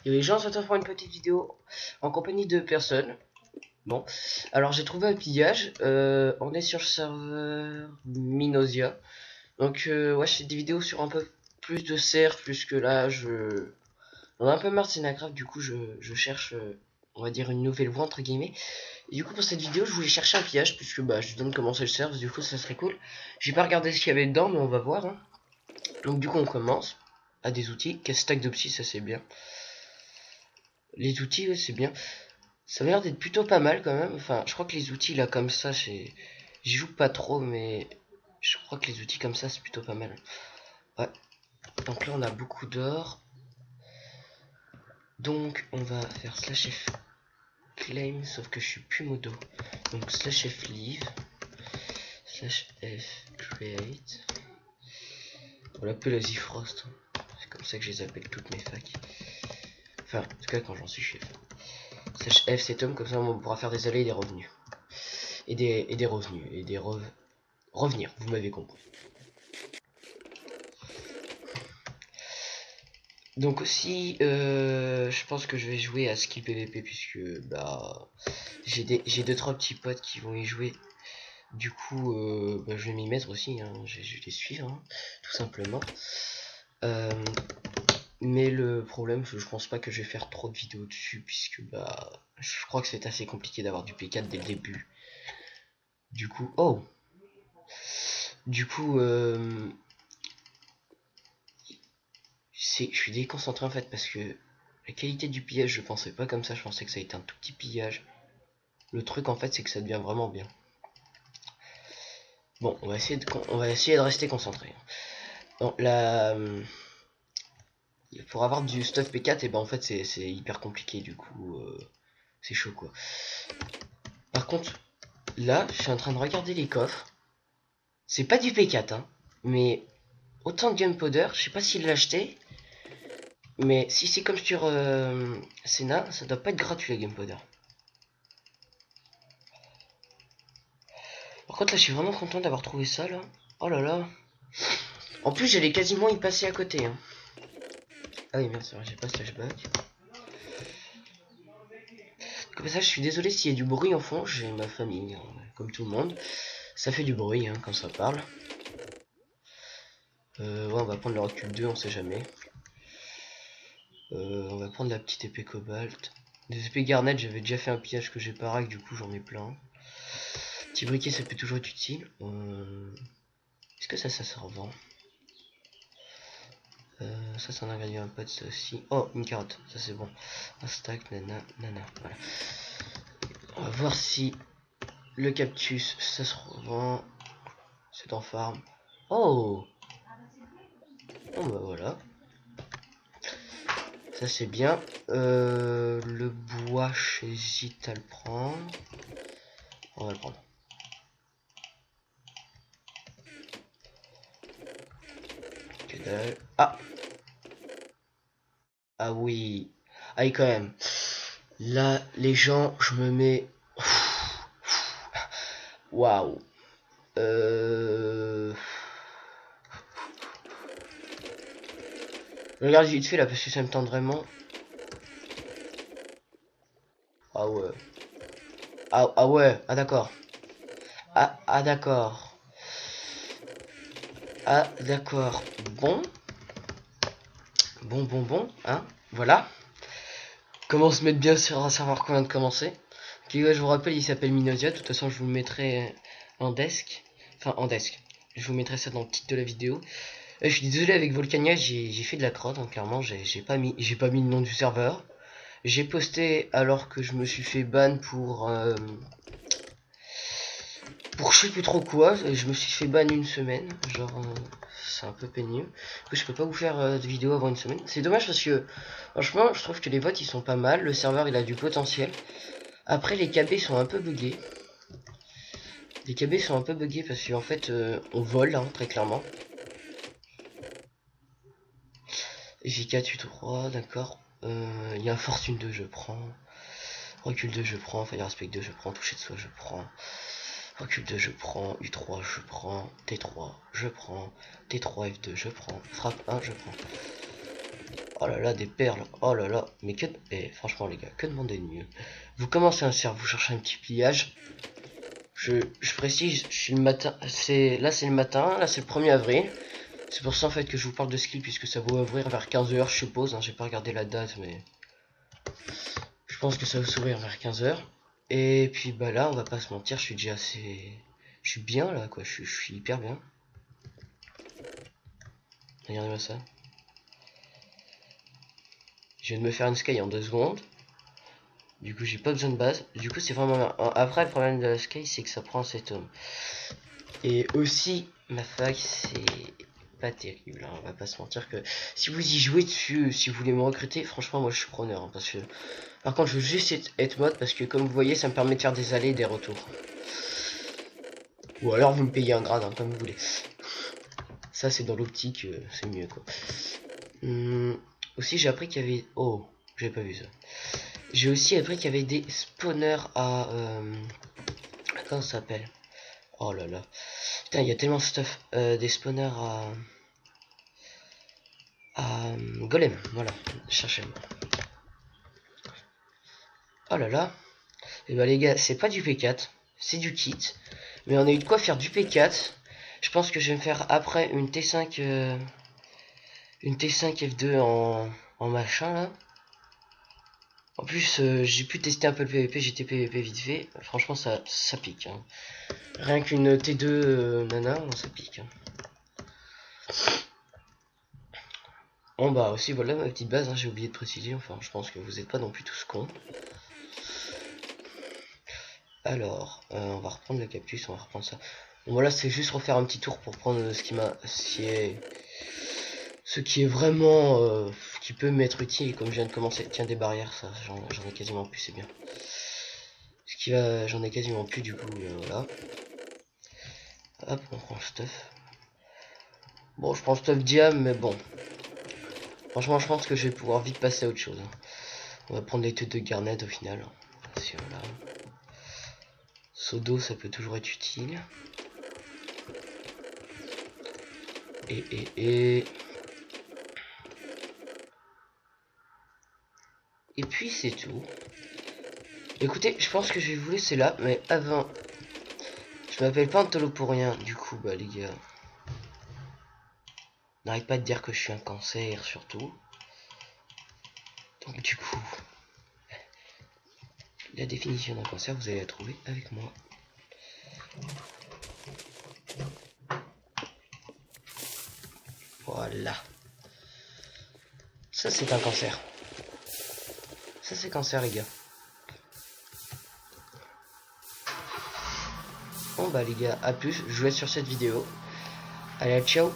Et les gens se retrouvent pour une petite vidéo en compagnie de personnes. Bon, alors j'ai trouvé un pillage. On est sur le serveur Minosia. Donc ouais, je fais des vidéos sur un peu plus de serfs, plus que là, on a un peu marre de Scénagraphe, du coup je cherche, on va dire, une nouvelle voie entre guillemets. Et du coup pour cette vidéo, je voulais chercher un pillage, puisque bah je donne commencer le serve, du coup ça serait cool. J'ai pas regardé ce qu'il y avait dedans, mais on va voir. Hein. Donc du coup on commence à des outils. Quel stack de psy, ça c'est bien. Les outils, ouais, c'est bien. Ça a l'air d'être plutôt pas mal quand même. Enfin, je crois que les outils là comme ça, j'y joue pas trop, mais je crois que les outils comme ça, c'est plutôt pas mal. Ouais. Donc là, on a beaucoup d'or. Donc, on va faire slash F claim, sauf que je suis plus modo. Donc slash F leave, slash F create. On l'appelle la Frost. C'est comme ça que je les appelle toutes mes facs. Enfin, en tout cas quand j'en suis chef. Slash F cet homme, comme ça on pourra faire des allées et des revenus. Et des revenus. Et des revenir, vous m'avez compris. Donc aussi, je pense que je vais jouer à skill PVP puisque bah j'ai 2-3 petits potes qui vont y jouer. Du coup, bah, je vais m'y mettre aussi. Hein. Je vais les suivre, hein, tout simplement. Mais le problème, je pense pas que je vais faire trop de vidéos dessus puisque bah je crois que c'est assez compliqué d'avoir du P4 dès le début. Du coup, oh, du coup, je suis déconcentré en fait parce que la qualité du pillage, je pensais pas comme ça. Je pensais que ça a été un tout petit pillage. Le truc en fait, c'est que ça devient vraiment bien. Bon, on va essayer de rester concentré. Bon, pour avoir du stuff P4, et ben en fait c'est hyper compliqué du coup, c'est chaud quoi. Par contre, là, je suis en train de regarder les coffres. C'est pas du P4, hein, mais autant de Gunpowder, je sais pas s'il l'a acheté, mais si c'est comme sur Senna, ça doit pas être gratuit la Gunpowder. Par contre là, je suis vraiment content d'avoir trouvé ça là. Oh là là. En plus, j'allais quasiment y passer à côté. Hein. Ah oui, merde, c'est vrai, j'ai pas flashback. Comme ça, je suis désolé s'il y a du bruit en fond, j'ai ma famille, hein, comme tout le monde. Ça fait du bruit hein, quand ça parle. Ouais, on va prendre le recul 2, on sait jamais. On va prendre la petite épée cobalt. Des épées garnet, j'avais déjà fait un pillage que j'ai pas rack, du coup j'en ai plein. Petit briquet, ça peut toujours être utile. Est-ce que ça se revend? Ça c'est un ingrédient à pote, ça aussi. Oh, une carotte, ça c'est bon. Un stack, nana, voilà. On va voir si le cactus, ça se revend. C'est en farm. Oh! Bon bah voilà. Ça c'est bien. Le bois, j'hésite à le prendre. On va le prendre. Que dalle. Ah! Ah oui. Ah oui quand même. Là, les gens, je me mets... Waouh. Regarde vite fait là parce que ça me tente vraiment. Ah ouais. Ah ouais. Ah d'accord. Ah d'accord. Ah d'accord. Bon. Bon. Hein. Voilà. Comment se mettre bien sur un serveur qu'on vient de commencer. Ok, ouais, je vous rappelle, il s'appelle Minosia. De toute façon, je vous le mettrai en desk. Enfin, en desk. Je vous mettrai ça dans le titre de la vidéo. Je suis désolé avec Volcania, j'ai fait de la crotte, hein, clairement, j'ai pas mis le nom du serveur. J'ai posté alors que je me suis fait ban pour je sais plus trop quoi. Je me suis fait ban une semaine, genre c'est un peu pénible. Du coup, je peux pas vous faire de vidéo avant une semaine. C'est dommage parce que franchement, je trouve que les votes ils sont pas mal, le serveur il a du potentiel. Après les KB sont un peu buggés. Les KB sont un peu buggés parce qu'en fait on vole hein, très clairement. J4 U3, d'accord. Il y a un fortune 2, je prends. Recul 2, je prends. Fire aspect 2, je prends. Toucher de soi, je prends. Recul 2, je prends. U3, je prends. T3, je prends. T3, F2, je prends. Frappe 1, je prends. Oh là là, des perles. Oh là là. Mais que... Eh, franchement, les gars, que demander de mieux? Vous commencez un cerf, vous cherchez un petit pillage. Je précise, je suis le matin. Là, c'est le matin. Là, c'est le 1er avril. C'est pour ça, en fait, que je vous parle de skill, puisque ça va ouvrir vers 15 h, je suppose. Hein, j'ai pas regardé la date, mais... Je pense que ça va s'ouvrir vers 15 h. Et puis, bah là, on va pas se mentir, je suis déjà assez... Je suis bien, là, quoi. Je suis hyper bien. Regardez-moi ça. Je viens de me faire une sky en 2 secondes. Du coup, j'ai pas besoin de base. Du coup, c'est vraiment bien. Après, le problème de la sky, c'est que ça prend 7 tomes. Et aussi, ma fac, c'est pas terrible. Hein. On va pas se mentir que si vous y jouez dessus, si vous voulez me recruter, franchement, moi, je suis preneur. Hein, parce que, par contre, je veux juste être mode parce que, comme vous voyez, ça me permet de faire des allers et des retours. Ou alors, vous me payez un grade, hein, comme vous voulez. Ça, c'est dans l'optique, c'est mieux, quoi. Aussi, j'ai appris qu'il y avait... Oh, j'ai pas vu ça. J'ai aussi appris qu'il y avait des spawners à... Comment ça s'appelle? Oh là là. Putain, il y a tellement de stuff. Des spawners à golem. Voilà, cherchez-moi. Oh là là. Et bah les gars, c'est pas du P4. C'est du kit. Mais on a eu de quoi faire du P4. Je pense que je vais me faire après une T5... une T5 F2 en machin là. En plus, j'ai pu tester un peu le PVP, j'étais PVP vite fait. Franchement, ça pique. Hein. Rien qu'une T2 nana, ça pique. Hein. Bon bah aussi, voilà ma petite base, hein, j'ai oublié de préciser. Enfin, je pense que vous n'êtes pas non plus tous cons. Alors, on va reprendre le cactus, on va reprendre ça. Bon voilà, c'est juste refaire un petit tour pour prendre ce qui est vraiment... qui peut m'être utile, comme je viens de commencer. Tiens, des barrières, ça, j'en ai quasiment plus, c'est bien. J'en ai quasiment plus du coup, voilà. Hop, on prend le stuff. Bon, je prends le stuff diam, mais bon. Franchement, je pense que je vais pouvoir vite passer à autre chose. Hein. On va prendre les têtes de garnet au final. Voilà. Sodo, ça peut toujours être utile. Et puis c'est tout. Écoutez, je pense que je vais vous laisser là, mais avant... Je m'appelle pas Antolo pour rien, du coup, bah les gars... N'arrête pas de dire que je suis un cancer, surtout. Donc du coup... La définition d'un cancer, vous allez la trouver avec moi. Voilà. Ça, c'est un cancer. Ça, c'est cancer, les gars. Bon, bah, les gars, à plus. Je vous laisse sur cette vidéo. Allez, ciao.